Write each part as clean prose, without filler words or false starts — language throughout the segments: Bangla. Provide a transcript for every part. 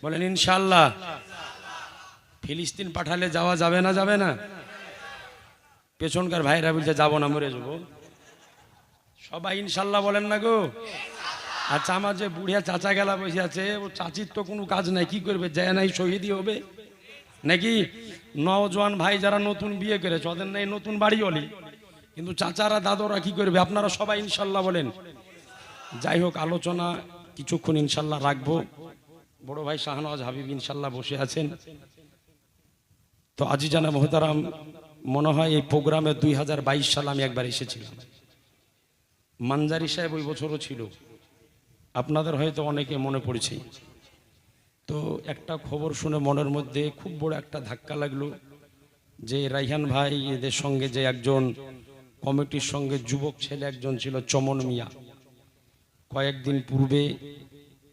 বলেন ইনশাআল্লাহ। ফিলিস্তিন পাঠালে যাওয়া যাবে না? যাবে না? পেছনকার ভাইরা বলছে যাবো না, মরে যাবো। সবাই ইনশাআল্লাহ বলেন না গো। আচ্ছা, আমার যে বুড়িয়া চাচা গেলা বসে আছে, ও চাচির তো কোনো কাজ নাই, কি করবে? যায় নাই শহীদই হবে নাকি? নওজোয়ান ভাই যারা নতুন বিয়ে করেছে ওদের নাই নতুন বাড়ি হলি, কিন্তু চাচারা দাদরা কি করবে? আপনারা সবাই ইনশাআল্লাহ বলেন। যাই হোক, আলোচনা কিছুক্ষণ ইনশাআল্লাহ রাখবো। বড় ভাই শাহনওয়াজ হাবিব ইনশাআল্লাহ বসে আছেন। তো আজিজানা মোহতারাম, মনে হয় এই প্রোগ্রামে 2022 সালে আমি একবার এসেছিলাম। মানজারি সাহেব ওই বছরও ছিল, আপনাদের হয়তো অনেকে মনে পড়েছে। তো একটা খবর শুনে মনের মধ্যে খুব বড় একটা ধাক্কা লাগলো যে রাইহান ভাই এদের সঙ্গে যে একজন কমিটির সঙ্গে যুবক ছেলে একজন ছিল, চমন মিয়া, কয়েকদিন পূর্বে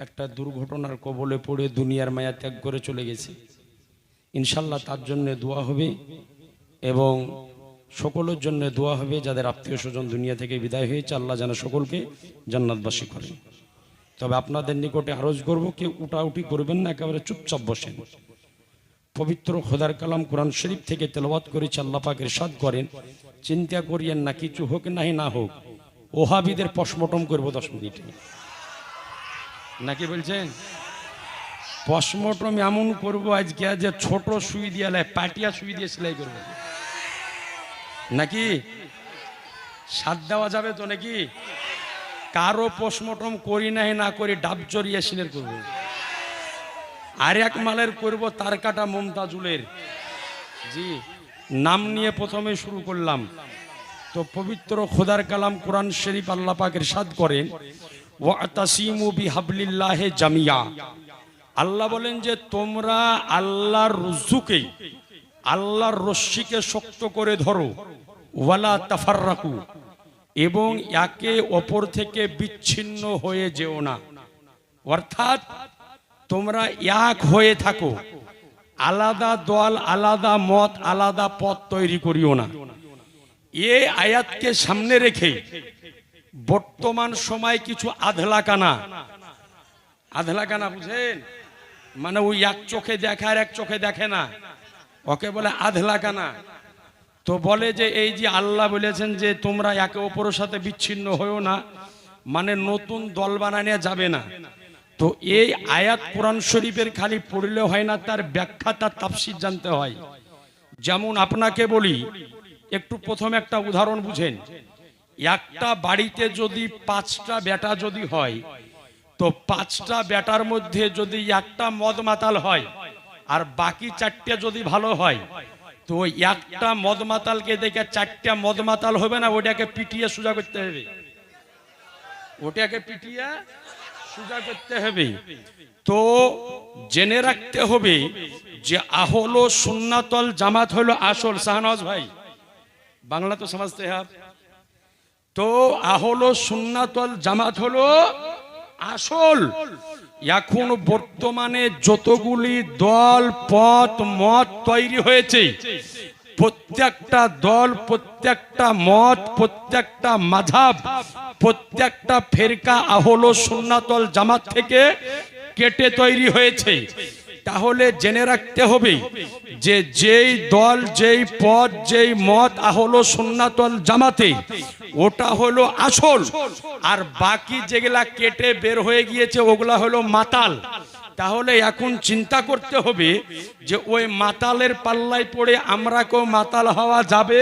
একটা দুর্ঘটনার কবলে পড়ে দুনিয়ার মায়া ত্যাগ করে চলে গেছে। ইনশাল্লাহ তার জন্য দোয়া হবে এবং সকলের জন্য দোয়া হবে যাদের আত্মীয় স্বজন দুনিয়া থেকে বিদায় হয়েছে, আল্লাহ যেন সকলকে জান্নাতবাসী করেন। তবে আপনাদের নিকটে আরজ করব, কেউ উঠাউঠি করবেন না, একেবারে চুপচাপ বসেন। পবিত্র খোদার কালাম কোরআন শরীফ থেকে তেলাওয়াত করেছে। আল্লাহ পাক ইরশাদ করেন, চিন্তা করিয়েন না, কিছু হোক নাই না হোক, ওহাবিদের পশমটম করবো 10 মিনিটে, নাকি বলছেন? পশমটম এমন করবো আজকে যে ছোট সুই দিয়ে পাটিয়া সুই দিয়ে সেলাই করবো, নাকি? সাত দেওয়া যাবে তো নাকি? কারো পোস্টমর্টম করি নাই না করি ডাব জড়িয়ে সিলের করবো। আর এক মালের করবো তার কাটা মমতাজুলের। জি, নাম নিয়ে প্রথমে শুরু করলাম। তো পবিত্র খোদার কালাম কোরআন শরীফ আল্লাহ পাক ইরশাদ করেন, ওয়াতাসিমু বিহাবলিল্লাহি জামিয়া। আল্লাহ বলেন যে তোমরা আল্লাহর রজ্জুকে, আল্লাহর রশ্মিকে শক্ত করে ধরো, ওয়ালা তাফাররাকু, এবং একে অপর থেকে বিচ্ছিন্ন হয়ে যেও না। অর্থাৎ তোমরা এক হয়ে থাকো, আলাদা দল, আলাদা মত, আলাদা পথ তৈরি করিও না। এই আয়াতকে সামনে রেখে বর্তমান সময় কিছু আধলাকানা বুঝেন, মানে ওই এক চোখে দেখে আর এক চোখে দেখে না, ওকে বলে আধলাকানা। তো বলে যে এই যে আল্লাহ বলেছেন যে তোমরা একে অপরের সাথে বিচ্ছিন্ন হয়েও না, মানে নতুন দল বানানো যাবে না। তো এই আয়াত কোরআন শরীফের খালি পড়লে হয় না, তার ব্যাখ্যা, তার তাফসীর জানতে হয়। যেমন আপনাকে বলি, একটু প্রথমে একটা উদাহরণ বুঝেন। একটা বাড়িতে যদি 5টা বেটা যদি হয়, তো 5টা বেটার মধ্যে যদি একটা মদ মাতাল হয় আর বাকি 4টে যদি ভালো হয়, তো একটা মদ মাতালকে দেখে 4টা মদ মাতাল হবে না, ওটাকে পিটিয়ে সোজা করতে হবে, ওটাকে পিটিয়ে সোজা করতে হবে। তো জেনে রাখতে হবে যে আহলো সুন্নাতুল জামাত হলো আসল। শাহনওয়াজ ভাই, বাংলা তো समझते हैं आप? তো আহলো সুন্নাতুল জামাত হলো আসল। এখন বর্তমানে যতগুলি দল, পথ, মত তৈরি হয়েছে, প্রত্যেকটা দল, প্রত্যেকটা মত, প্রত্যেকটা মাযহাব, প্রত্যেকটা ফেরকা আহলো সুন্নাতুল জামাত থেকে কেটে তৈরি হয়েছে। তাহলে জেনে রাখতে হবে যে যেই দল, যেই পথ, যেই মত আহলো সুন্নাতুল জামাতে, ওটা হলো আসল। আর বাকি যেগুলা কেটে বের হয়ে গিয়েছে ওগুলা হলো মাতাল। তাহলে এখন চিন্তা করতে হবে যে ওই মাতালের পাল্লায় পড়ে আমরা কেউ মাতাল হওয়া যাবে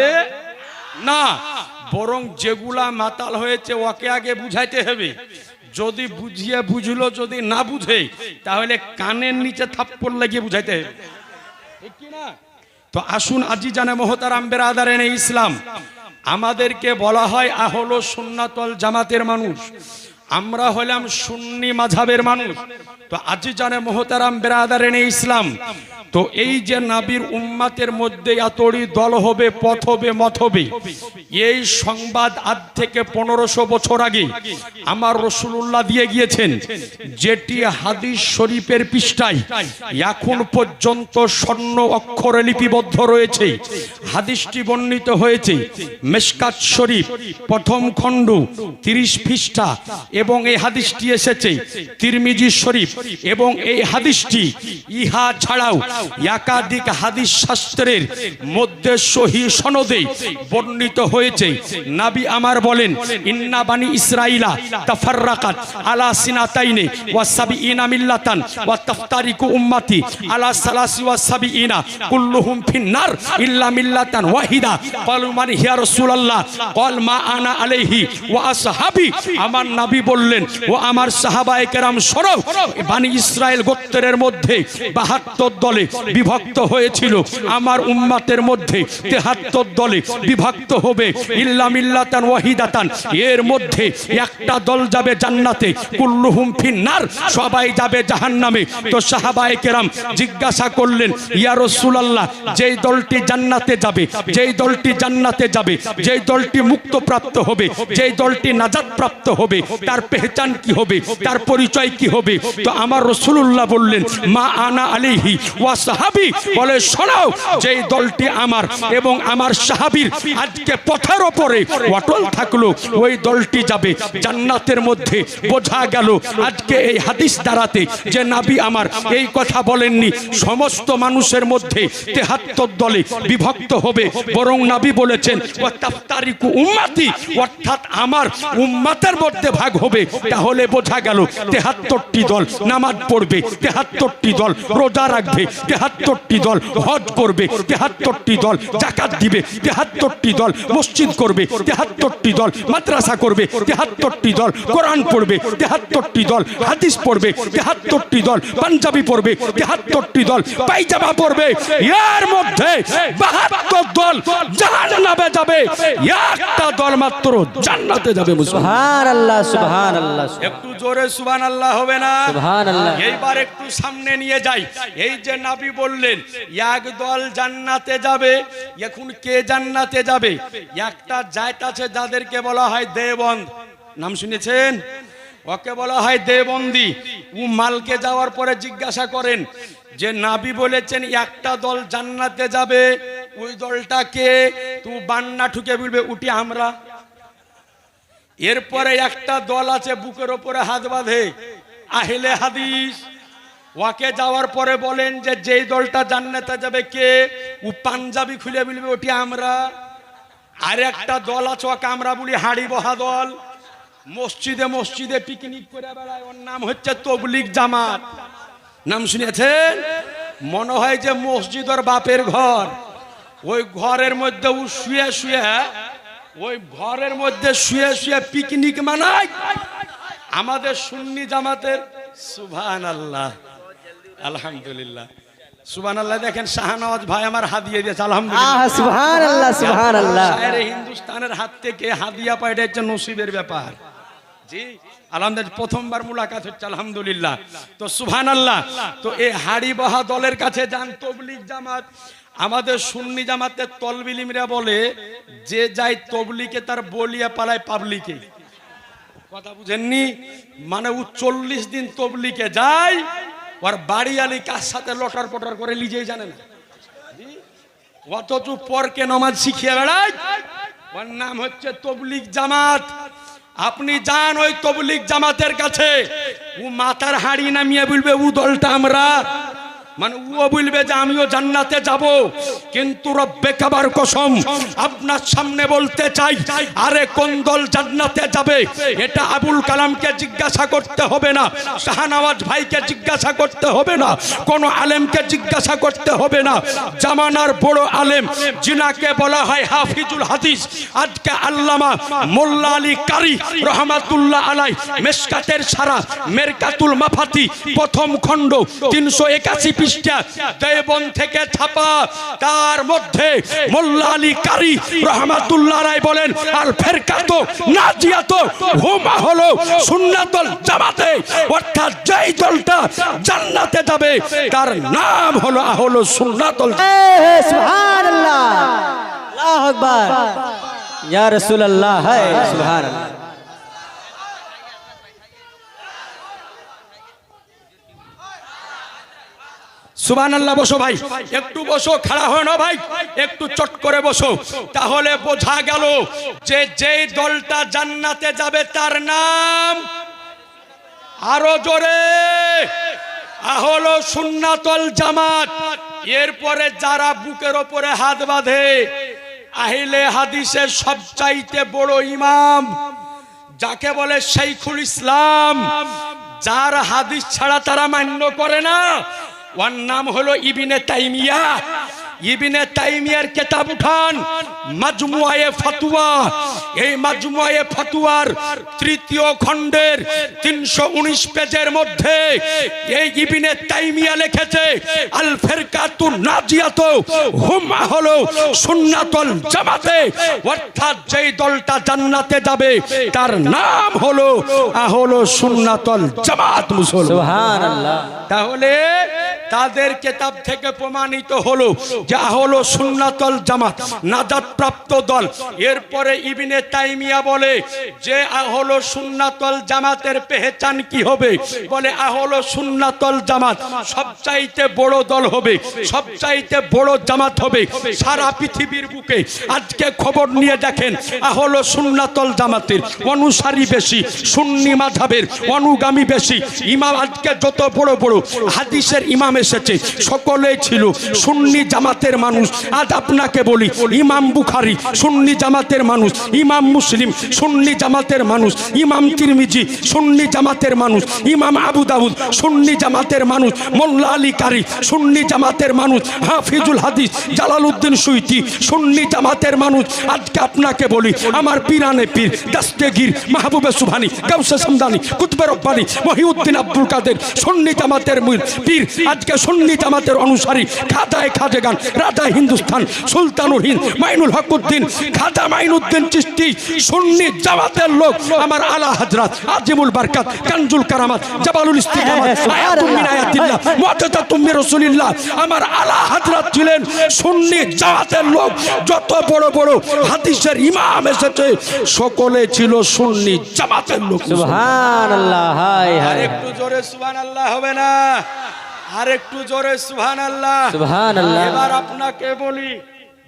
না, বরং যেগুলা মাতাল হয়েছে ওকে আগে বুঝাইতে হবে। যদি বুঝিয়ে বুঝলো, যদি না বুঝে তাহলে কানের নিচে থাপ্পড় লাগিয়ে বুঝাইতে হবে, ঠিক কি না? তো আসুন আজিজানে মোহতারাম বেরাদারানে ইসলাম, আমাদেরকে বলা হয় আহলো সুন্নাতুল জামাতের মানুষ, আমরা হলাম সুন্নি মাযহাবের মানুষ। তো আজিজানে মোহতারাম বেরাদারানে ইসলাম, তো এই যে নবীর উম্মতের মধ্যে এতটি দল হবে, পথ হবে, মত হবে, এই সংবাদ আজ থেকে 1500 বছর আগে আমার রাসূলুল্লাহ দিয়ে গিয়েছেন, যেটি হাদিস শরীফের পৃষ্ঠায় এখন পর্যন্ত স্বর্ণ অক্ষরে লিপিবদ্ধ রয়েছে। হাদিসটি বর্ণিত হয়েছে মিশকাত শরীফ প্রথম খণ্ড 30 পৃষ্ঠা। এবং এই হাদিসটি এসেছে তিরমিজি শরীফ, এবং এই হাদিসটি ইহা ছাড়াও একাধিক হাদিস শাস্ত্রের মধ্যে সহিহ সনদে বর্ণিত হয়েছে। নবী আমার বলেন, ইন্না বানি ইসরাইলা তাফাররাকাত আলা সিনাতাইনি ওয়া সাবিঈনা মিল্লাতান ওয়া তাফতারিকু উম্মতি আলা সালাসি ওয়া সাবিঈনা কুল্লুহুম ফিন্নার ইল্লা মিল্লাতান ওয়াহিদা। ক্বালু মান ইয়া রাসূলুল্লাহ? ক্বাল মা আনা আলাইহি ওয়া আসহাবি। আমার নবী বললেন, ও আমার সাহাবায়ে কেরাম শোনো, বানি ইসরাইল গোত্রের মধ্যে 72 দলে বিভক্ত হয়েছিল, আমার উম্মতের মধ্যে 73 দলে বিভক্ত হবে। ইল্লা মিল্লাতান ওয়াহিদাতান, এর মধ্যে একটা দল যাবে জান্নাতে, কুল্লুহুম ফিন্নার, সবাই যাবে জাহান্নামে। তো সাহাবায়ে কেরাম জিজ্ঞাসা করলেন, ইয়া রাসূলুল্লাহ, যেই দলটি জান্নাতে যাবে, যেই দলটি জান্নাতে যাবে, যেই দলটি মুক্তপ্রাপ্ত হবে, যেই দলটি নাজাত প্রাপ্ত হবে, তার পেহচান কি হবে, তার পরিচয় কি হবে? তো আমার রাসূলুল্লাহ বললেন, মা আনা আলাইহি ওয়া সাহাবি। বলে শোনাও, যেই দলটি আমার এবং আমার সাহাবীর আজকে পথের উপরে অটল থাকলো, ওই দলটি যাবে জান্নাতের মধ্যে। বোঝা গেল আজকে এই হাদিস দ্বারাতে যে নবী আমার এই কথা বলেননি সমস্ত মানুষের মধ্যে 73 দলে বিভক্ত হবে, বরং নবী বলেছেন ওয়া তাফতারিকু উম্মতি, অর্থাৎ আমার উম্মতের মধ্যে ভাগ হবে। তাহলে বোঝা গেল 73টি দল নামাজ পড়বে, 73টি দল রোজা রাখবে, 73টি দল হজ করবে, 73টি দল যাকাত দিবে, 73টি দল মসজিদ করবে, 73টি দল মাদ্রাসা করবে, 73টি দল কোরআন পড়বে, 73টি দল হাদিস পড়বে, 73টি দল পাঞ্জাবি পড়বে, 73টি দল পায়জামা পড়বে। এর মধ্যে 72 দল জাহান্নামে যাবে, একটা দল মাত্র জান্নাতে যাবে। সুবহানাল্লাহ, সুবহানাল্লাহ। একটু জোরে সুবহানাল্লাহ হবে না? সুবহানাল্লাহ। এইবার একটু সামনে নিয়ে যাই। এই যে নবী বললেন এক দল জান্নাতে যাবে, এখন কে জান্নাতে যাবে? একটা জাত আছে যাদেরকে বলা হয় দেওবন্দ, নাম শুনেছেন? ওকে বলা হয় দেওবন্দি। ও মালকে যাওয়ার পরে জিজ্ঞাসা করেন যে নবী বলেছেন একটা দল জান্নাতে যাবে, ওই দলটা কে? তুই বান্না ঠুকে বলবে উঠি আমরা। এরপরে একটা দল আছে বুকের ওপরে হাত বাঁধে, আহলে হাদিস। ওকে যাওয়ার পরে বলেন যে যেই দলটা জান্নাতে যাবে কে? ও পাঞ্জাবি খুলে বলবে ওটি আমরা। আর একটা দল আছে ওকে আমরা বলি হাড়ি বহা দল, মসজিদে মসজিদে পিকনিক করে বেড়ায়, ওর নাম হচ্ছে তবলিগ জামাত। নাম শুনেছেন? মনে হয় যে মসজিদ ওর বাপের ঘর, ওই ঘরের মধ্যে ও শুয়ে শুয়ে, ওই ঘরের মধ্যে শুয়ে শুয়ে পিকনিক মানায়। আমাদের সুন্নি জামাতের সুবহানাল্লাহ, আলহামদুলিল্লাহ, সুবহানাল্লাহ। দেখেন শাহনওয়াজ ভাই আমার হাদিয়া দিয়েছে, আলহামদুলিল্লাহ, সুবহানাল্লাহ, সুবহানাল্লাহ। শায়েরে হিন্দুস্তানের হাত থেকে হাদিয়া পাইটা হচ্ছে নসিবের ব্যাপার। জি আলহামদুলিল্লাহ, প্রথমবার মুলাকাত হচ্ছে, আলহামদুলিল্লাহ। তো সুবহানাল্লাহ। তো এই হাড়ি বহা দলের কাছে যান তবলিগ জামাত। আমাদের সুন্নি জামাতের তলবিলিমরা বলে যে যাই তবলিকে তার বলিয়া পালায় পাবলিকে। কথা বুঝেননি? মানে ও 40 দিন তবলিকে যায়, ওর বাড়ি আলি কার সাথে লটর পটর করে লিজেই জানে না, অথচ পরকে নামাজ শিখিয়ে বেড়ায়। ওর নাম হচ্ছে তবলিগ জামাত। আপনি যান ওই তবলিগ জামাতের কাছে, ও মাথার হাড়ি নামিয়ে বলবে ও দলটা আমরা, মানে ও বলবে যে আমিও জান্নাতে যাব। কিন্তু রব্বে কাবার কসম আপনার সামনে বলতে চাই, আরে কোন দল জান্নাতে যাবে এটা আবুল কালামকে জিজ্ঞাসা করতে হবে না, শাহনওয়াজ ভাইকে জিজ্ঞাসা করতে হবে না, কোন আলেমকে জিজ্ঞাসা করতে হবে না। জামানার বড় আলেম যিনাকে বলা হয় হাফিজুল হাদিস, আজকে আল্লামা মোল্লা আলী কারি রহমাতুল্লাহ আলাই মেশকাতের সারা মেরকাতুল মাফাতি প্রথম খণ্ড 381 পৃষ্ঠা দেওবন্দ থেকে ছাপা, তার মধ্যে মোল্লা আলী কারি রহমাতুল্লাহ আলাই বলেন আল ফিরকাতু নাজিয়াতু হুমা হলো সুন্নাতুল জামাতে, অর্থাৎ যেই দলটা জান্নাতে যাবে তার নাম হলো আহলুস সুন্নাতুল। সুবহানাল্লাহ, আল্লাহু আকবার, ইয়া রাসূলুল্লাহ, সুবহানাল্লাহ। সুবহানাল্লাহ। বসো ভাই, একটু বসো, খাড়া হয় না ভাই, একটু চট করে বসো। তাহলে বোঝা গেল যে যেই দলটা জান্নাতে যাবে তার নাম আরো জোরে হলো সুন্নাতুল জামাত। এরপরে যারা বুকের ওপরে হাত বাঁধে, আহলে হাদিসের সবচাইতে বড় ইমাম যাকে বলে শাইখুল ইসলাম, যার হাদিস ছাড়া তারা মান্য করে না, ওর নাম হলো ইবনে তাইমিয়া। ইবনে তাইমিয়ার কিতাব উঠান, মাজমুআয়ে ফাতওয়া। এই মাজমুআয়ে ফাতওয়ার তৃতীয় খণ্ডের 319 পেজের মধ্যে এই ইবনে তাইমিয়া লিখেছে, আল ফিরকাতুন নাজিয়াতু হুম হলো সুন্নাতুল জামাতে, অর্থাৎ যেই দলটা জান্নাতে যাবে তার নাম হলো সুন্নাতুল জামাত মুসলমান। সুবহানাল্লাহ। তাহলে তাদের কিতাব থেকে প্রমাণিত হলো যে হলো সুন্নাতুল জামাত নাজাত প্রাপ্ত দল। এরপরে ইবনে তাইমিয়া বলে যে হলো সুন্নাতুল জামাতের পেহচান কি হবে, বলে হলো সুন্নাতুল জামাত সবচাইতে বড় দল হবে, সবচাইতে বড় জামাত হবে সারা পৃথিবীর বুকে। আজকে খবর নিয়ে দেখেন, হলো সুন্নাতুল জামাতের অনুসারী বেশি, সুন্নি মাযহাবের অনুগামী বেশি। ইমাম আজকে যত বড় বড় হাদিসের ইমাম এসেছে সকলেই ছিল সুন্নি জামাতের মানুষ। আজ আপনাকে বলি, ইমাম বুখারী সুন্নি জামাতের মানুষ, ইমাম মুসলিম সুন্নি জামাতের মানুষ, ইমাম তিরমিজি সুন্নি জামাতের মানুষ, ইমাম আবু দাউদ সুন্নি জামাতের মানুষ, মোল্লা আলী কারি সুন্নি জামাতের মানুষ, হাফিজুল হাদিস জালালউদ্দিন সুয়ুতি সুন্নি জামাতের মানুষ। আজকে আপনাকে বলি, আমার পীরানে পীর দস্তগীর মাহবুবে সুবহানী গাউসে সামদানি কুতবে রব্বানী মহিউদ্দিন আব্দুল কাদের সুন্নি জামাতের পীর, আজকে সুন্নি জামাতের অনুসারী খাজায়ে খাজেগান রাজা হিন্দুস্তান সুলতানুল হিন্দ মাইনুল হকউদ্দিন খাজা মাইনুদ্দিন চিশতি সুন্নি জামাতের লোক। আমার আলা হযরত আজিমুল বরকত কানজুল কারামাত জাবালুল ইস্তিকামাত আয়াতুম মিন আয়াতিল্লাহ মুআজ্জাতুম মির রাসূলিল্লাহ, আমার আলা হযরত ছিলেন সুন্নি জামাতের লোক। যত বড় বড় হাদিসের ইমাম এসেছে সকলে ছিল সুন্নি জামাতের লোক। সুবহানাল্লাহ। হায় আর হায়। একটু জোরে সুবহানাল্লাহ হবে না? আর একটু জোরে সুবহানাল্লাহ। সুবহানাল্লাহ। এবার আপনাকে বলি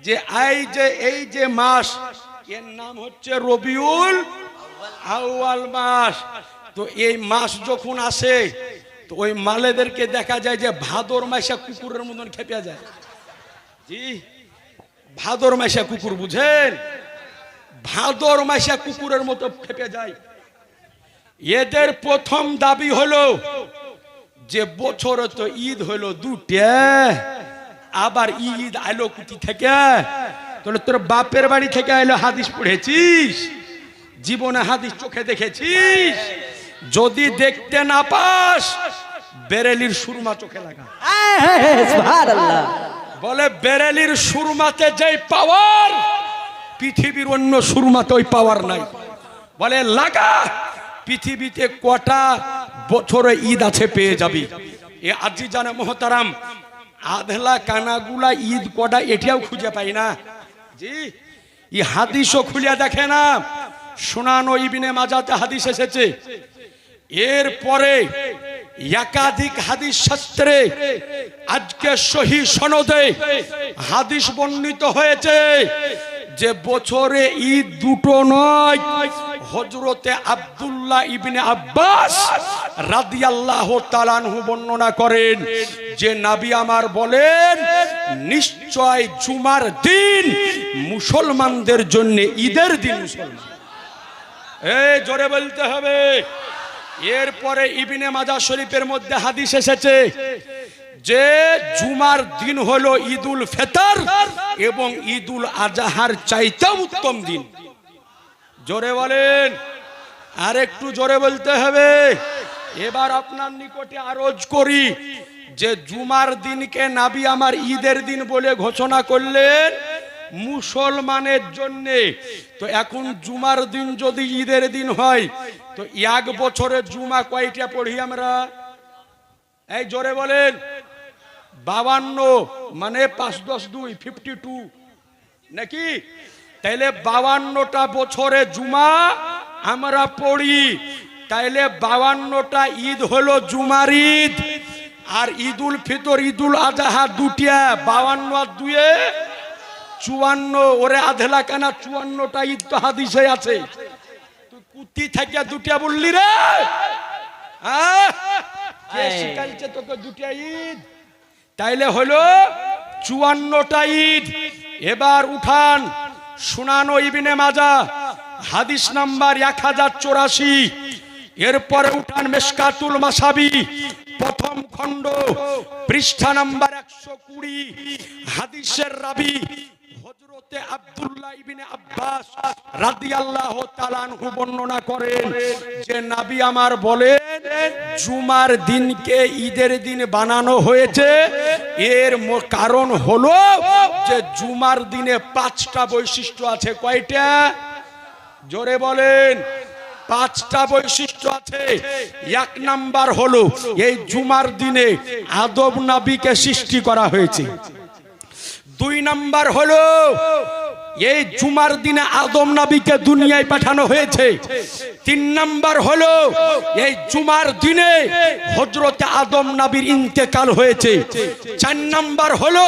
যে এই যে মাস, এর নাম হচ্ছে রবিউল আউয়াল মাস। তো এই মাস যখন আসে তো ওই মালেদেরকে দেখা যায় যে ভাদর মাসে কুকুরের মতন খেপে যায়। জি, ভাদর মাসে কুকুর বুঝেন, ভাদর মাসে কুকুরের মতো খেপে যায়। এদের প্রথম দাবি হলো যে বছরে তো ঈদ হলো দুটা, আবার ঈদ আইলো কুটি থেকে? তাহলে তোর বাপের বাড়ি থেকে আইলো হাদিস পড়েছিস? জীবনে হাদিস চোখে দেখেছিস? যদি দেখতে না পাস বেরেলির সুরমা চোখে লাগা। সুবহানাল্লাহ। বলে বেরেলির সুরমাতে যেই পাওয়ার পৃথিবীর অন্য সুরমাতে ওই পাওয়ার নাই। বলে লাগা, পৃথিবীতে কটা বছরে ঈদ আছে পেয়ে যাবি। এ আজি জানে মোহতারাম, আধলা কানাগুলা ঈদ কটা এটাও খুঁজে পাই না। জি, ই হাদিসও খুলিয়া দেখে না। সুনানো ইবনে মাজাতে হাদিস এসেছে। এরপরে একাধিক হাদিস শাস্ত্রে আজকে সহিহ সনদে হাদিস বর্ণিত হয়েছে যে বছরে ঈদ দুটো নয়। হযরতে আব্দুল্লাহ ইবনে আব্বাস রাদিয়াল্লাহু তাআলা আনহু বর্ণনা করেন যে নবী আমার বলেন, নিশ্চয় জুমার দিন মুসলমানদের জন্য ঈদের দিন। মুসলমান এই জোরে বলতে হবে। এরপরে ইবনে মাজাহ শরীফের মধ্যে হাদিস এসেছে যে জুমার দিন হলো ঈদুল ফিতর এবং ঈদুল আজহার চাইতে উত্তম দিন। জোরে বলেন, আর একটু জোরে বলতে হবে। এবার আপনার নিকটে আরজ করি যে জুমার দিনকে নবী আমার ঈদের দিন বলে ঘোষণা করলেন মুসলমানের জন্য। তো এখন জুমার দিন যদি ঈদের দিন হয় তো এক বছরে জুমা কয়টা পড়ি আমরা? এই জোরে বলেন। 52, মানে 5 10 2 52 নাকি? তাইলে 52টা বছরে জুমা আমরা পড়ি। তাইলে 52টা ঈদ হলো জুমার ঈদ। আর ঈদুল ফিতর ঈদুল আজহা দুটিয়া, 52 আর 2 54। ওরে আধলা কানা 54টা ঈদ তো হাদিসে আছে। তুই কুতি থেকে দুটিয়া বললি রে? কে শিখাইছে তোকে দুটা ঈদ? তাইলে হলো 54টা ঈদ। এবার উঠান সুনানো ইবনে মাজাহ হাদিস নাম্বার 1084। এরপরে উঠান মেশকাতুল মাসাবি প্রথম খণ্ড পৃষ্ঠা নাম্বার 120। হাদিসের রাবি হযরতে আব্দুল্লাহ ইবনে আব্বাস রাদিয়াল্লাহু তাআলা আনহু বর্ণনা করেন যে নবী আমার বলেন জুমার দিনকে ঈদের দিন বানানো হয়েছে। এর কারণ হলো যে জুমার দিনে 5টা বৈশিষ্ট্য আছে। কয়টা? জোরে বলেন। 5টা বৈশিষ্ট্য আছে। 1 নাম্বার হলো এই জুমার দিনে আদম নবীকে সৃষ্টি করা হয়েছে। 2 নাম্বার হলো এই জুমার দিনে আদম নবীকে দুনিয়ায় পাঠানো হয়েছে। 3 নাম্বার হলো এই জুমার দিনে হযরতে আদম নবীর ইন্তেকাল হয়েছে। 4 নাম্বার হলো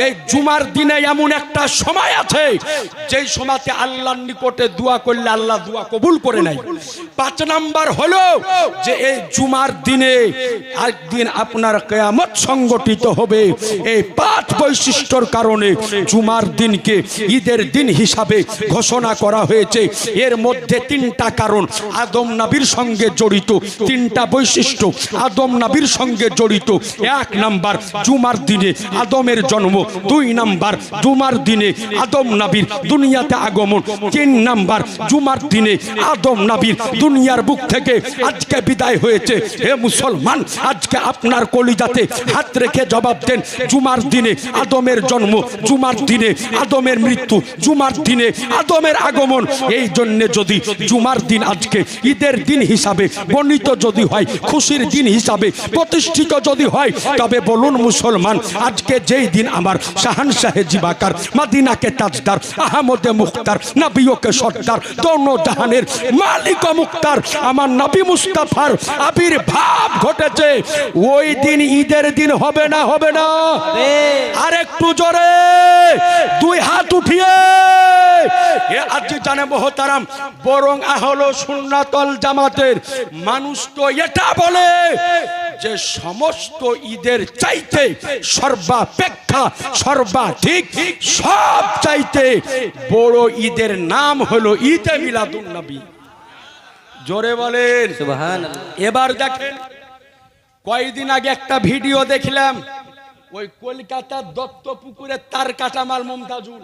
এই জুমার দিনে এমন একটা সময় আছে যেই সময়তে আল্লাহর নিকটে দোয়া করলে আল্লাহ দোয়া কবুল করে নেয়। 5 নাম্বার হলো যে এই জুমার দিনে একদিন আপনার কিয়ামত সংগঠিত হবে। এই 5 বৈশিষ্ট্যর কারণে জুমার দিনকে ঈদের দিন হিসাবে ঘোষণা করা হয়েছে। এর মধ্যে 3টা কারণ আদম নবীর সঙ্গে জড়িত। 3টা বৈশিষ্ট্য আদম নবীর সঙ্গে জড়িত। 1 নাম্বার জুমার দিনে আদমের জন্ম। 2 নাম্বার জুমার দিনে আদম নবীর দুনিয়াতে আগমন। 3 নাম্বার জুমার দিনে আদম নবীর দুনিয়ার বুক থেকে আজকে বিদায় হয়েছে। হে মুসলমান, আজকে আপনার কলিজাতে হাত রেখে জবাব দেন, জুমার দিনে আদমের জন্ম, জুমার দিনে আদমের মৃত্যু, জুমার দিনে আদমের আগমন। এই জন্য যদি জুমার দিন আজকে ঈদের দিন হিসাবে বর্ণিত যদি হয়, খুশির দিন হিসাবে প্রতিষ্ঠিত যদি হয়, তবে বলুন মুসলমান, আজকে যেই দিন আমার শাহানশাহে জিবাকার মদিনাকে তাজদার আহমদে মুখতার নবীকে সর্দার দোনো জাহানের মালিক মুখতার আমার নবী মুস্তাফার আবির্ভাব ঘটেছে, ওই দিন ঈদের দিন হবে না? হবে না? আর একটু জোরে 2 হাত উঠিয়ে আজ জানে মোহতারাম, বরং আহলে সুন্নাতুল জামাতের মানুষ তো এটা বলে যে সমস্ত ঈদের চাইতে সর্বাপেক্ষা সর্বাধিক সব চাইতে বড় ঈদের নাম হলো ঈদে মিলাদুন নবী। জোরে বলেন সুবহানাল্লাহ। এবার দেখেন, কয়েকদিন আগে একটা ভিডিও দেখলাম, ওই কলকাতার দত্তপুকুরে তার কাটামাল মুমতাজুল,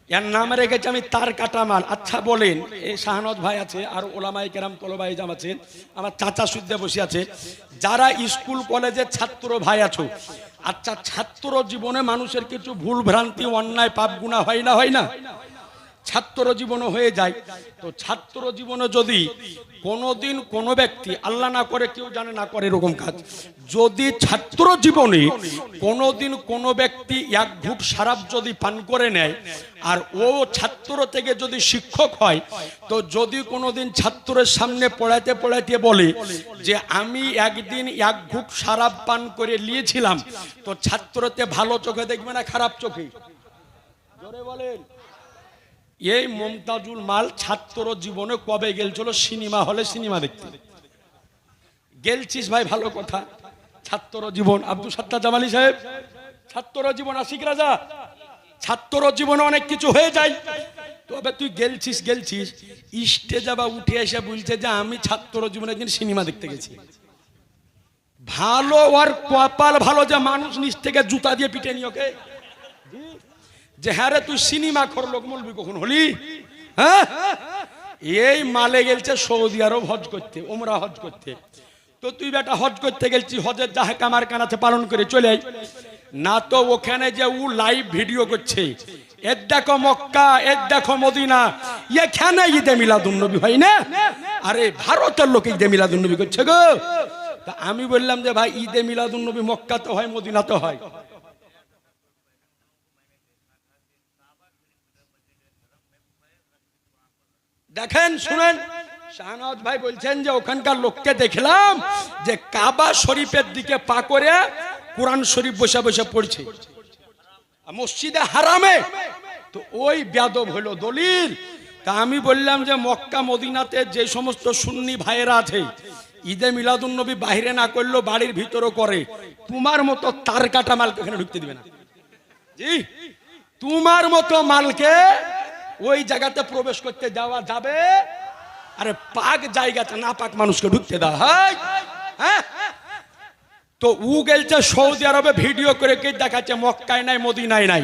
এর নাম রেখেছি আমি তার কাটামাল। আচ্ছা বলেন, এই শাহানদ ভাই আছে আর ওলামায়ে কেরাম তলবায়ে জাম আছেন, আমার চাচা সুদ্দে বসে আছে, যারা স্কুল কলেজের ছাত্র ভাই আছো, আচ্ছা ছাত্র জীবনে মানুষের কিছু ভুল ভ্রান্তি অন্যায় পাপ গুনাহ হয় না? হয় না? ছাত্র জীবনে হয়ে যায়। তো ছাত্র জীবনে যদি কোনোদিন কোনো ব্যক্তি, আল্লাহ না করে কেউ জানে না করে এরকম কাজ, যদি ছাত্র জীবনে কোনোদিন কোনো ব্যক্তি 1 ঘুট শরাব যদি পান করে নেয় আর ও ছাত্র থেকে যদি শিক্ষক হয়, তো যদি কোনোদিন ছাত্রের সামনে পড়াইতে পড়াইতে বলে যে আমি একদিন 1 ঘুট শরাব পান করে নিয়েছিলাম, তো ছাত্রতে ভালো চোখে দেখবে না খারাপ চোখে? জোরে বলেন। এই মুমতাজুল মাল ছাত্র জীবনে কবে গেলছিল সিনেমা হলে সিনেমা দেখতে? গেলছিস ভাই, ভালো কথা। ছাত্র জীবন, আব্দুল সত্তার জামালি সাহেব, ছাত্র জীবন, আশিক রাজা, ছাত্র জীবনে অনেক কিছু হয়ে যায়। তবে তুই গেলছিস স্টেজে বা উঠে এসে বলছে যে আমি ছাত্র জীবনে একদিন সিনেমা দেখতে গেছি। ভালো, আর কপাল ভালো যে মানুষ নিচ থেকে জুতা দিয়ে পিটে নি ওকে, যে হ্যাঁ রে তুই সিনেমা খোর লোক বলবি কখন হলি? হ্যাঁ, এই মালে গেলছে সৌদি আরব হজ করতে, ওমরা হজ করতে। তো তুই বেটা হজ করতে গেলছি, হজের যাহে কামার কানাতে পালন করে চলে আই না, তো ওখানে যে ও লাইভ ভিডিও করছে, এর দেখো মক্কা, এর দেখো মদিনা, এখানে ঈদে মিলাদুন নবী হয় না? আরে ভারতের লোক ঈদে মিলাদুন নবী করছে গো। তা আমি বললাম যে ভাই ঈদে মিলাদুন নবী মক্কাতে হয়, মদিনাতে হয়। দেখেন, শুনেন, শাহানওয়াজ ভাই বলছেন যে ওখানকার লোককে দেখলাম যে কাবা শরীফের দিকে পা করে কোরআন শরীফ বসে বসে পড়ছে মসজিদে হারামে। তো ওই বেয়াদব হলো দলিল। তা আমি বললাম যে মক্কা মদিনাতে যে সমস্ত সুন্নি ভাইয়েরা আছে, ঈদে মিলাদুন নবী বাইরে না করলেও বাড়ির ভিতরও করে, তোমার মতো তার কাটা মালকে ওখানে ঢুকতে দিবে না। জি, তোমার মতো মালকে ওই জায়গাতে প্রবেশ করতে দেওয়া যাবে? আরে পাক জায়গাতে না পাক মানুষকে ঢুকতে দেওয়া হয়? হ্যাঁ, তো উ গেলছে সৌদি আরবে ভিডিও করে কে দেখাচ্ছে মক্কায় নাই মদিনায় নাই।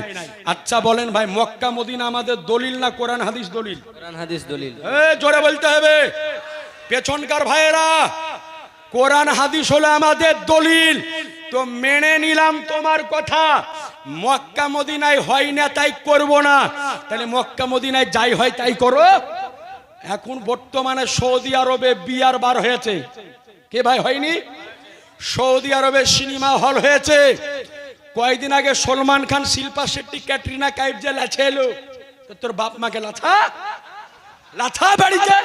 আচ্ছা বলেন ভাই, মক্কা মদিনা আমাদের দলিল না কোরআন হাদিস দলিল? কোরআন হাদিস দলিল। জোরে বলতে হবে পেছনকার ভাইয়েরা, কোরআন হাদিস হলো আমাদের দলিল। তো মেনে নিলাম তোমার কথা, মক্কা মদিনায় হয় না তাই করব না, তাহলে মক্কা মদিনায় যাই হয় তাই করো। এখন বর্তমানে সৌদি আরবে বিয়ার বার হয়েছে, কে ভাই হয়নি? সৌদি আরবে সিনেমা হল হয়েছে। কয়েকদিন আগে সলমান খান, শিল্পা শেট্টি, ক্যাটরিনা কাইফ যে লাছে এলো, তোর বাপ মাকে লাথা লাথা বাড়িতে।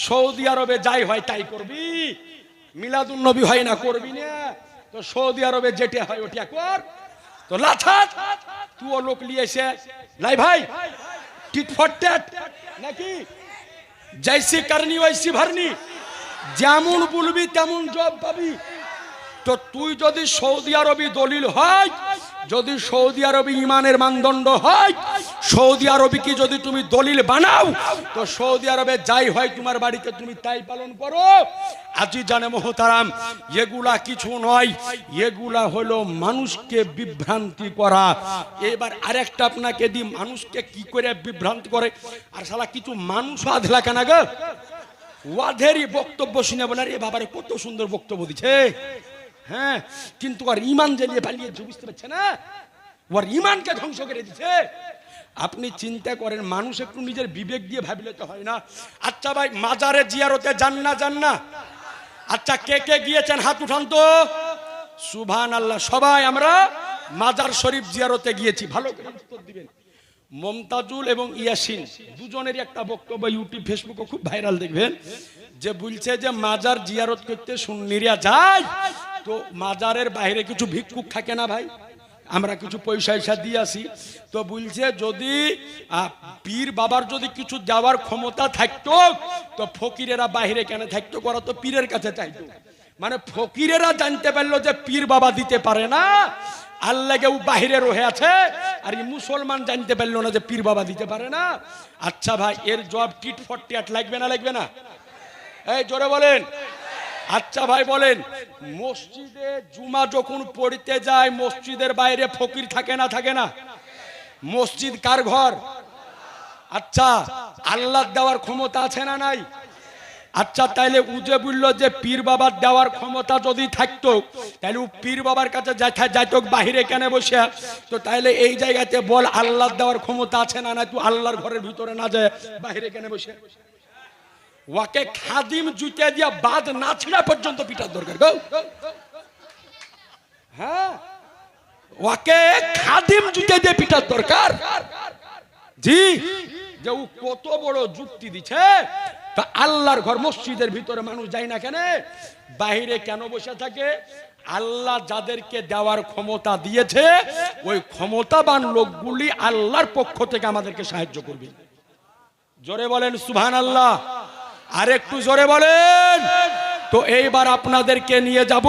সৌদি আরবে যাই হয় তাই করবি, মিলাদুন নবী হয় না করবি না, তো সৌদি আরবে যেটা হয় ওটা কর। তো লাথা তুই লোক নিয়ে এসে লাই ভাই টিট ফর ট্যাট নাকি, জৈসি করনি ওইসি ভরনি, যেমন বলবি তেমন জব পাবি। তো তুই যদি সৌদি আরবি দলিল হয়, যদি সৌদি আরবি ইমানের মানদণ্ড হয়, সৌদি আরবি কি যদি তুমি দলিল বানাও, তো সৌদি আরবে যাই হয় তোমার বাড়িতে তুমি তাই পালন করো। আজি জানে মোহতারাম, এগুলা কিছু নয়, এগুলা হলো মানুষকে বিভ্রান্তি করা। এবার আরেকটা আপনাকে দি, মানুষকে কি করে বিভ্রান্তি করে। আর শালা কিছু মানুষ আধলা কেনা গো, ওয়াধেরই বক্তব্য শুনে বলে রে বাবারে কত সুন্দর বক্তব্য দিচ্ছে, হ্যাঁ, কিন্তু আর ইমান জ্বালিয়ে পালিয়েছে, বুঝতে পারছে না, ওর ইমানকে ধ্বংস করে দিচ্ছে। আপনি চিন্তা করেন, মানুষ একটু নিজের বিবেক দিয়ে ভাবলে তো হয় না। আচ্ছা ভাই, মাজারে জিয়ারতে যান না যান না? আচ্ছা কে কে গিয়েছেন হাত উঠান তো, সুবহানাল্লাহ। সবাই আমরা মাজার শরীফ জিয়ারতে গিয়েছি, ভালো করে উত্তর দিবেন। মমতাজুল এবং ইয়াসিন দুজনেরই একটা বক্তব্য ইউটিউব ফেসবুকে খুব ভাইরাল, দেখবেন, যে বলছে যে মাজার জিয়ারত করতে সুন্নিরা যায়, তো মাজারের বাইরে কিছু ভিক্ষুক থাকে না ভাই, আমরা কিছু পয়সা দিয়ে আসি। তো বলছে যদি পীর বাবার যদি কিছু দেওয়ার ক্ষমতা থাকতো, তো ফকিরেরা বাইরে কেন থাকতো, করা তো পীরের কাছে চাইতো। মানে ফকিরেরা জানতে পারলো যে পীর বাবা দিতে পারে না, আল্লাহ কেউ বাহিরে রয়ে আছে, আর এই মুসলমান জানতে পারলো না যে পীর বাবা দিতে পারে না। আচ্ছা ভাই, এর জবাব টিট ফর ট্যাট লাগবে না লাগবে না? এই জোরে বলেন। আচ্ছা ভাই বলেন, মসজিদে জুমা যখন পড়তে যায়, মসজিদের বাইরে ফকির থাকে না থাকে না? মসজিদ কার ঘর? আচ্ছা, আল্লাহ দেওয়ার ক্ষমতা আছে না নাই? আচ্ছা তাইলে উজে বললো যে পীর বাবার দেওয়ার ক্ষমতা যদি থাকতো, তাহলে পীর বাবার কাছে যাইতো বাহিরে কেন বসে? তো তাইলে এই জায়গাতে বল, আল্লাহ দেওয়ার ক্ষমতা আছে না নাই? তুই আল্লাহর ঘরের ভিতরে না যায় বাহিরে কেন বসে? ওকে খাদিম জুতে দিয়া বাদ না ছিঁড়া পর্যন্ত পিটার দরকার গো। হ্যাঁ, ওকে খাদিম জুতে দিয়ে পিটার দরকার। জি, যে ও কত বড় যুক্তি দিচ্ছে। তা আল্লাহর ঘর মসজিদের ভিতরে মানুষ যায় না কেন, বাইরে কেন বসে থাকে? আল্লাহ যাদেরকে দেওয়ার ক্ষমতা দিয়েছে, ওই ক্ষমতাবান লোকগুলি আল্লাহর পক্ষ থেকে আমাদেরকে সাহায্য করবে। জোরে বলেন সুবহানাল্লাহ, আর একটু জোরে বলেন। তো এইবার আপনাদেরকে নিয়ে যাব,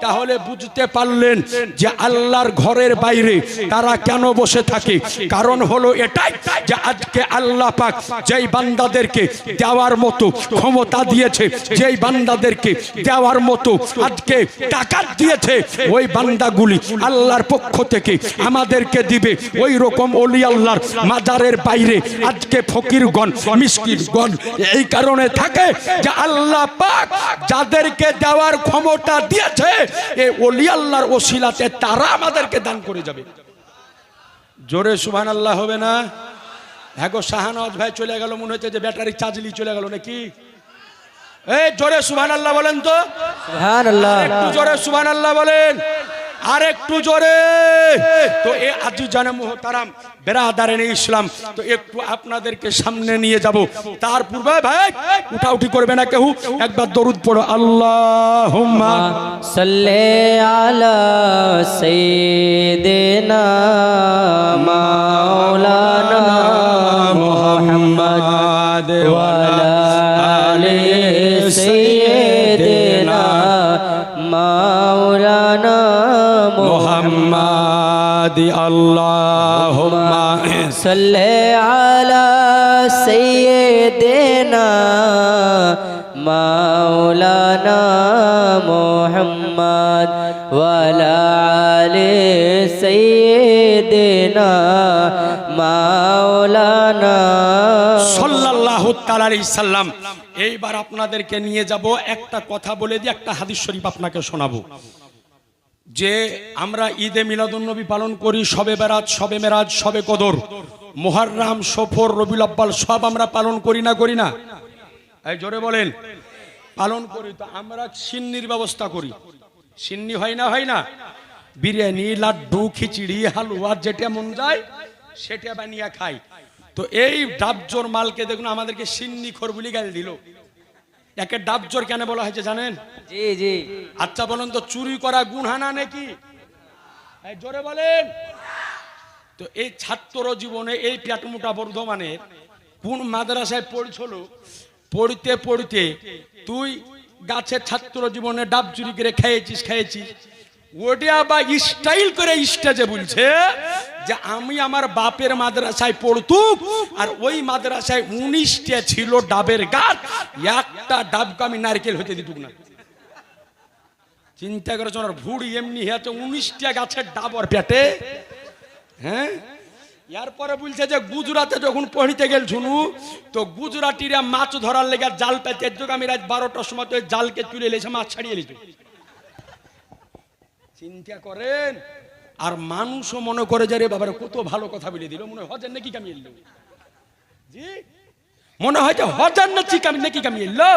তাহলে বুঝতে পারলেন যে আল্লাহর ঘরের বাইরে তারা কেন বসে থাকে। কারণ হলো এটাই যে আজকে আল্লাহ পাক যেই বান্দাদেরকে দেওয়ার মতো ক্ষমতা দিয়েছে, যেই বান্দাদেরকে দেওয়ার মতো আজকে টাকা দিয়েছে, ওই বান্দাগুলি আল্লাহর পক্ষ থেকে আমাদেরকে দিবে। ওই রকম ওলি আল্লাহর মাজারের বাইরে আজকে ফকিরগণ, মিসকিনগণ এই কারণে থাকে যে আল্লাহ পাক যাদেরকে দেওয়ার ক্ষমতা দিয়েছে, এই ওলি আল্লাহর ওসিলাতে তারা আমাদেরকে দান করে যাবে। জোরে সুবহানাল্লাহ হবে না? হ্যাঁ গো, শাহানওয়াজ ভাই চলে গেল, মনে হচ্ছে যে ব্যাটারি চার্জলি চলে গেল নাকি? এই জোরে সুবহানাল্লাহ বলেন তো, সুবহানাল্লাহ, একটু জোরে সুবহানাল্লাহ বলেন, আর একটু জোরে। তো এ আজিজানে মুহতারাম বেরাদারানে ইসলাম, তো একটু আপনাদেরকে সামনে নিয়ে যাব। তার পূর্বে ভাই উঠাউঠি করবে না কেউ, একবার দরুদ পড়ো, আল্লাহুম্মা সাল্লি আলা সাইয়্যিদিনা মাওলানা মুহাম্মদ ওয়া আলা আলি সাইয়্যিদিনা মুহাম্মাদ আল্লাহুম্মা সাল্লি আলা সাইয়্যিদিনা মাওলানা মুহাম্মদ ওয়া আলা আলি সাইয়্যিদিনা মাওলানা সাল্লাল্লাহু তাআলা আলাইহি সাল্লাম। এইবার আপনাদেরকে নিয়ে যাব, একটা কথা বলে দিয়ে একটা হাদিস শরীফ আপনাকে শোনাবো। যে আমরা ঈদে মিলাদুন্নবী পালন করি, শবে বেরাত, শবে মেরাজ, শবে কদর, মুহররম, সফর, রবিউল আউয়াল সব আমরা পালন করি না করি না? এই জোরে বলেন। পালন করি। তো আমরা সিন্নির ব্যবস্থা করি। সিন্নি হয় না হয় না? বিরিয়ানি, লাড্ডু, খিচুড়ি, হালুয়া যেটা মন যায় সেটা বানিয়ে খাই। তো এই ডাবজোর মালকে দেখুন আমাদেরকে সিন্নি খোর বলে গাল দিল। একে ডাবজোর কেন বলা হয়েছে জানেন? জি জি। আচ্ছা বলুন তো, চুরি করা গুনাহ না নাকি? এই জোরে বলেন। তো এই ছাত্র জীবনে এই পেটমোটা বর্ধমানের কোন মাদ্রাসায় পড়ছিল, পড়তে পড়তে তুই গাছের ছাত্র জীবনে ডাব চুরি করে খেয়েছিস, ওটা বা স্টাইল করে স্টেজে বলছে যে আমি আমার বাপের মাদ্রাসায় পড়তুক, আর ওই মাদ্রাসায় 19টা ছিল ডাবের গাছ, একটা ডাবকে আমি নারকেল হতে দিতুক না। চিন্তা করে চল, ভুড়ি এমনি হয়েছে 19টা গাছের ডাব ওর পেটে। হ্যাঁ, এরপরে বলছে যে গুজরাটে যখন পড়িতে গেল শুনু, তো গুজরাটিরা মাছ ধরার লেগে জাল পেতে, আমি রাত 12টার সময় তো জালকে তুলে এলেছে, মাছ ছাড়িয়ে এলিত। চিন্তা করেন। আর মানুষও মনে করে যে রে বাবার কত ভালো কথা বলে দিল, মনে হয় হজার নাকি কামিয়ে এলো। জি, মনে হয় যে হজার নাকি কামিয়ে এলো।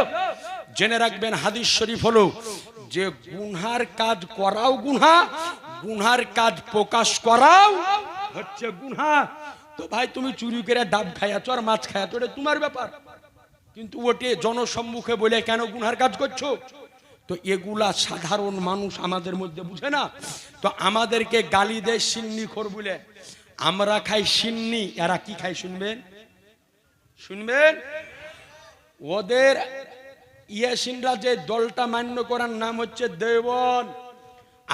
জেনে রাখবেন হাদিস শরীফ হলো যে গুনহার কাজ করাও গুনহা, গুনহার কাজ প্রকাশ করাও হচ্ছে গুনহা। তো ভাই তুমি চুরি করে ডাব খাইয়াছো আর মাছ খাইয়াছো, এটা তোমার ব্যাপার, কিন্তু ওটে জনসম্মুখে বলে কেন গুনহার কাজ করছো? তো এগুলা সাধারণ মানুষ আমাদের মধ্যে বুঝে না। তো আমাদেরকে গালি দেয় সিন্নি খোর বলে। আমরা খাই সিন্নি, এরা কি খাই শুনবেন? ওদের ইয়াসিনরা যে দলটা মান্য করার নাম হচ্ছে দেওবন।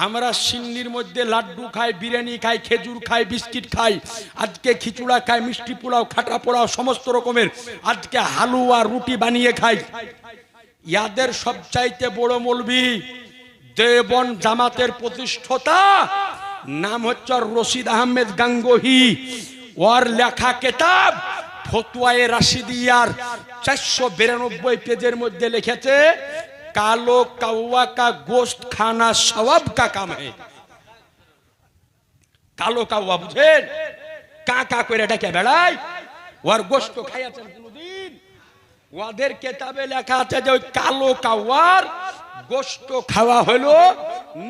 আমরা সিন্নির মধ্যে লাড্ডু খাই, বিরিয়ানি খাই, খেজুর খাই, বিস্কিট খাই, আজকে খিচুড়া খাই, মিষ্টি পোলাও, খাটা পোলাও, সমস্ত রকমের আজকে হালুয়া রুটি বানিয়ে খাই। ইয়াদের সবচাইতে বড় মৌলবি দেওবন জামাতের প্রতিষ্ঠাতা, নাম হচ্ছে রশিদ আহমেদ গাঙ্গোহী। ওর লেখা কিতাব ফতোয়ায়ে রাশিদিয়ার 492 পেজের মধ্যে লিখেছে কালো কাওয়া কা গোশত খানা সওয়াব কা কাম है। কালো কাওয়া বুঝেন? কা করে ডাকে বেড়ায়, ওর গোশত খাইয়াছেন কোনদিন? ওদের কিতাবে লেখা আছে যে ওই কালো কাওয়ার গোশত খাওয়া হলো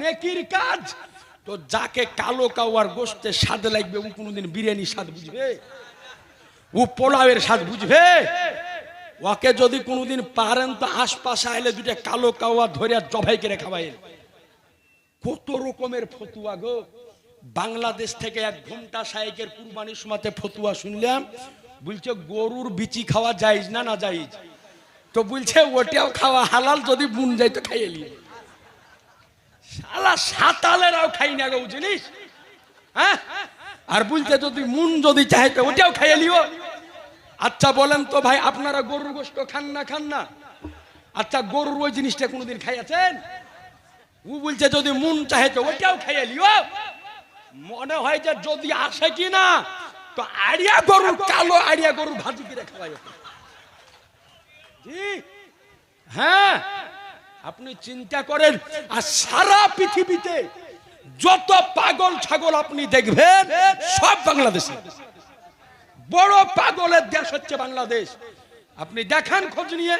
নেকির কাজ। তো যাকে কালো কাওয়ার গোশতের স্বাদ লাগবে, ও কোনদিন বিরিয়ানির স্বাদ বুঝবে? ও পোলাওয়ের স্বাদ বুঝবে? ওকে যদি কোনদিন পারেন তো আশপাশে আইলে দুটা কালো কাওয়া ধরে জবাই করে খাওয়াইন। কত রকমের ফতুয়া গো। বাংলাদেশ থেকে 1 ঘন্টা শায়েকের কুরবানির সময়তে ফতুয়া শুনলাম, বলছে গরুর বিচি খাওয়া জায়েজ না না জায়েজ? তো বলছে ওটাও খাওয়া হালাল, যদি বুন যায় তো খাইয়ে নিয়ে। শালা সাতালেরাও খাই না গো, বুঝলিস? হ্যাঁ, আর বলছে যদি মুন যদি চাহে তো ওটাও খাইয়ে লিও। আচ্ছা বলেন তো ভাই, আপনারা গরুর গোশত খান না? আচ্ছা গরুর ওই জিনিসটা কোনোদিন খাইয়াছেন? ও বলছে যদি মুন চাহে তো ওটাও খাইয়ে লিও। মনে হয় যে যদি আসে কি না, তো আড়িয়া গরুর, কালো আড়িয়া গরুর ভাজি করে খাওয়াই। জি হ্যাঁ, আপনি চিন্তা করেন। আর সারা পৃথিবীতে যত পাগল ছাগল আপনি দেখবেন সব বাংলাদেশে। বড় পাগলের দেশ হচ্ছে বাংলাদেশ। আপনি দেখান খোঁজ নিয়ে,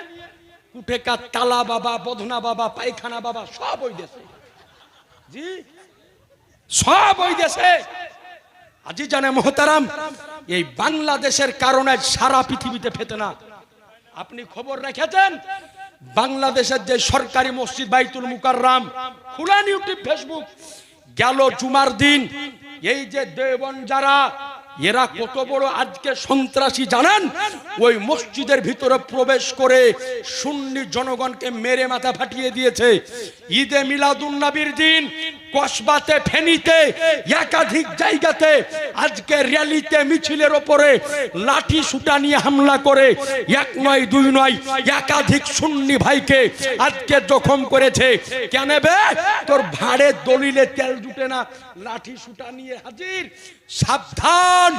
কুটেকা, তালা বাবা, বধনা বাবা, পায়খানা বাবা সব ওই দেশে। জি সব ওই দেশে। আজি জানে মোহতারাম, এই বাংলাদেশের কারণে সারা পৃথিবীতে ফেতনা। আপনি খবর রেখেছেন বাংলাদেশের যে সরকারি মসজিদ বাইতুল মুকাররম, খুলেন ইউটিউব, ফেসবুক, গেল জুমার দিন এই যে দেওবন যারা, এরা কত বড় আজকে সন্ত্রাসী জানেন? ওই মসজিদের ভিতরে প্রবেশ করে সুন্নি জনগণকে মেরে মাথা ফাটিয়ে দিয়েছে। ঈদে মিলাদুন নবীর দিন কসবাতে, ফেনীতে, একাধিক জায়গাতে আজকে র্যালিতে, মিছিলের ওপরে লাঠি সুটা নিয়ে হামলা করে এক নয় দুই নয় একাধিক সুন্নি ভাইকে আজকে জখম করেছে। কেন বে? তোর ভাড়ে দলিলে তেল জুটে না, লাঠি সুটা নিয়ে হাজির। সাবধান,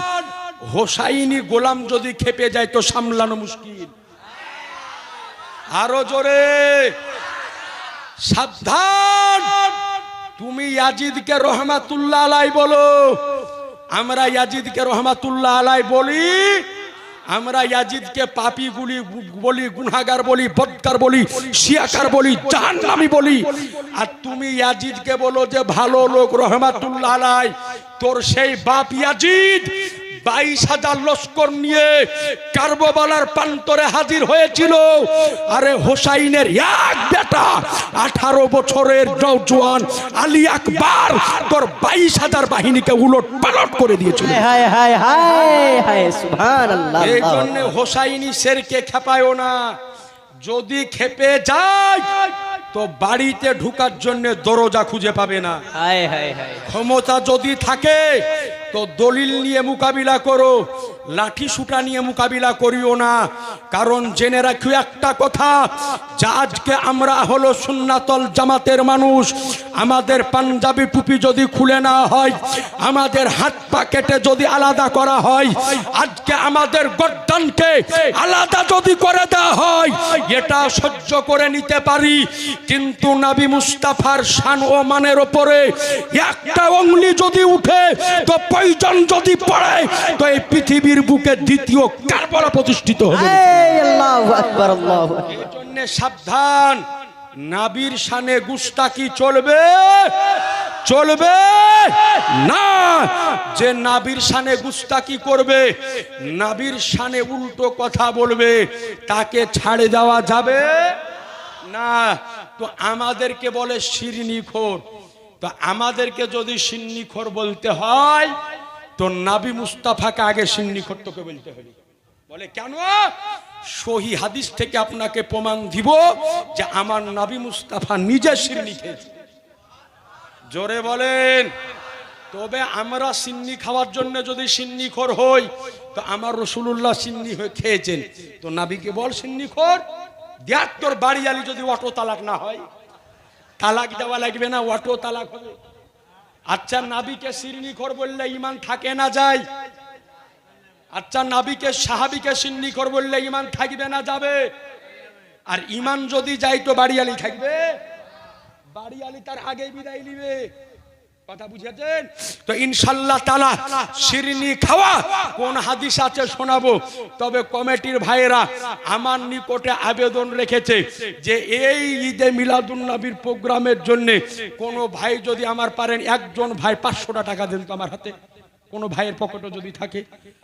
হোসাইনি গোলাম যদি খেপে যায় তো সামলানো মুশকিল। আরো জোরে সাবধান। তুমি ইয়াজিদকে রহমাতুল্লাহ আলাই বলো, আমরা ইয়াজিদকে রহমাতুল্লাহ আলাই বলি, আমরা ইয়াজিদকে পাপী বলি, গুনাহগার বলি, বদকার বলি, শিয়াকার বলি, জাহান্নামী বলি। আর তুমি ইয়াজিদকে বলো যে ভালো লোক রহমাতুল্লাহ আলাই। তোর সেই বাপ ইয়াজিদ 22,000 লস্কর নিয়ে কারবালার প্রান্তরে হাজির হয়েছিল। আরে হোসাইনের এক বেটা 18 বছরের জওয়ান আলী আকবর তোর 22,000 বাহিনীকে উলট পালট করে দিয়েছিল। হায় হায় হায় হায় সুবহানাল্লাহ। এই জন্য হোসাইনি শেরকে খেপায়ও না। যদি খেপে যায় তো বাড়িতে ঢুকার জন্য দরজা খুঁজে পাবে না। হায় হায় হায়। ক্ষমতা যদি থাকে তো দলিল নিয়ে মোকাবিলা করো, লাঠি সুটা নিয়ে মোকাবিলা করিও না। কারণ জেনে রাখো একটা কথা, যে আজকে আমরা হলো সুন্নাতল জামাতের মানুষ, আমাদের পাঞ্জাবি টুপি যদি খুলে না হয়, আমাদের হাত পা কেটে যদি আলাদা করা হয়, আজকে আমাদের গর্দানকে আলাদা যদি করে দেওয়া হয়, এটা সহ্য করে নিতে পারি। কিন্তু নবী মুস্তাফার শান ও মানের উপরে একটা আঙ্গুলি যদি উঠে তো প্রয়োজন যদি পড়ে তো এই পৃথিবীর বুকে দ্বিতীয় কারবালা প্রতিষ্ঠিত হবে। আল্লাহু আকবার, আল্লাহু আকবার। এই জন্য সাবধান, নবীর শানে গুস্তাকি চলবে চলবে না। যে নবীর শানে গুস্তাকি করবে, নবীর শানে উল্টো কথা বলবে, তাকে ছাড়ে দেওয়া যাবে না। তো আমাদেরকে বলে শিরনিখোর। তো আমাদেরকে যদি শিরনিখোর বলতে হয় তো নবী মুস্তাফাকে আগে শিরনিখোর তোকে বলতে হবে। বলে কেন? সহি হাদিস থেকে আপনাকে প্রমাণ দিব যে আমার নবী মুস্তাফা নিজে সিন্নি খেয়েছে। জোরে বলেন। তবে আমরা সিন্নি খাওয়ার জন্য যদি সিন্নিখোর হই তো আমার রাসূলুল্লাহ সিন্নি হয়ে খেয়েছেন, তো নবীকে বল সিন্নিখোর। দেখ তোর বাড়ি আলি যদি অটো তালাক না হয়, তালাক দেওয়া লাগবে না, অটো তালাক হবে। আচ্ছা, নবীকে সিন্নিখোর বললে ঈমান থাকে না যায়? আচ্ছা, নবীকে সাহাবীকে সিন্নিখোর বললে ঈমান থাকবে না যাবে? আর ঈমান যদি যায় তো বাড়িয়ালি থাকবে? বাড়িয়ালি তার আগে বিদায় নিবে। কথা বুঝেছেন তো? ইনশাআল্লাহ তাআলা শিরনি খাওয়া কোন হাদিস আছে শোনাবো। তবে কমিটির ভাইয়েরা আমার নিকটে আবেদন রেখেছে যে এই ঈদে মিলাদুন নবীর প্রোগ্রামের জন্য কোন ভাই যদি আমার পারেন, একজন ভাই 500 টাকা দেন তো আমার হাতে। কোন ভাইয়ের পকেটে যদি থাকে,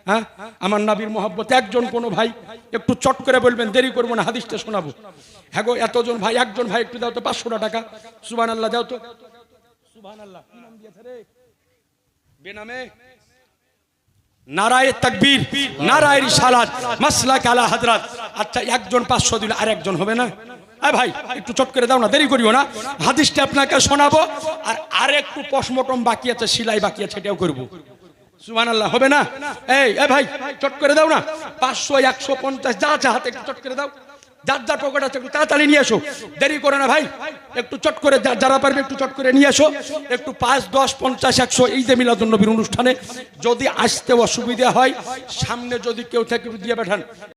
হ্যাঁ, আমার নবীর মহব্বত একজন কোন ভাই একটু চট করে বলবেন, দেরি করবো না, হাদিসটা শোনাবো। হ্যাঁ গো, এতজন ভাই, একজন ভাই একটু দাও তো 500 টাকা। সুবহানাল্লাহ দাও তো। সুবহানাল্লাহ। কি নাম দিয়েছে রে? বেনামে নারায়ে তাকবীর, নারায়ে রিসালাত, মাসলাক আলা হযরত। আচ্ছা, একজন 500 দিলে আর একজন হবে না? ভাই একটু চট করে দাও না, দেরি করিও না। হাদিসটা আপনাকে শোনাবো। আর আরেকটু পশমটম বাকি আছে, সেলাই বাকি আছে, সেটাও করবো। সুবহানাল্লাহ। হবে না? এই ভাই চট করে দাও না। 500, 150 যা যা হাতে একটু চট করে দাও। যার যার পকেট আছে একটু তাড়াতাড়ি নিয়ে এসো, দেরি করে না ভাই। একটু চট করে যারা পারবে একটু চট করে নিয়ে এসো। একটু 5, 10, 50, 100 ঈদে মিলাদুন নবীর অনুষ্ঠানে যদি আসতে অসুবিধা হয়, সামনে যদি কেউ থেকে দিয়ে পাঠান।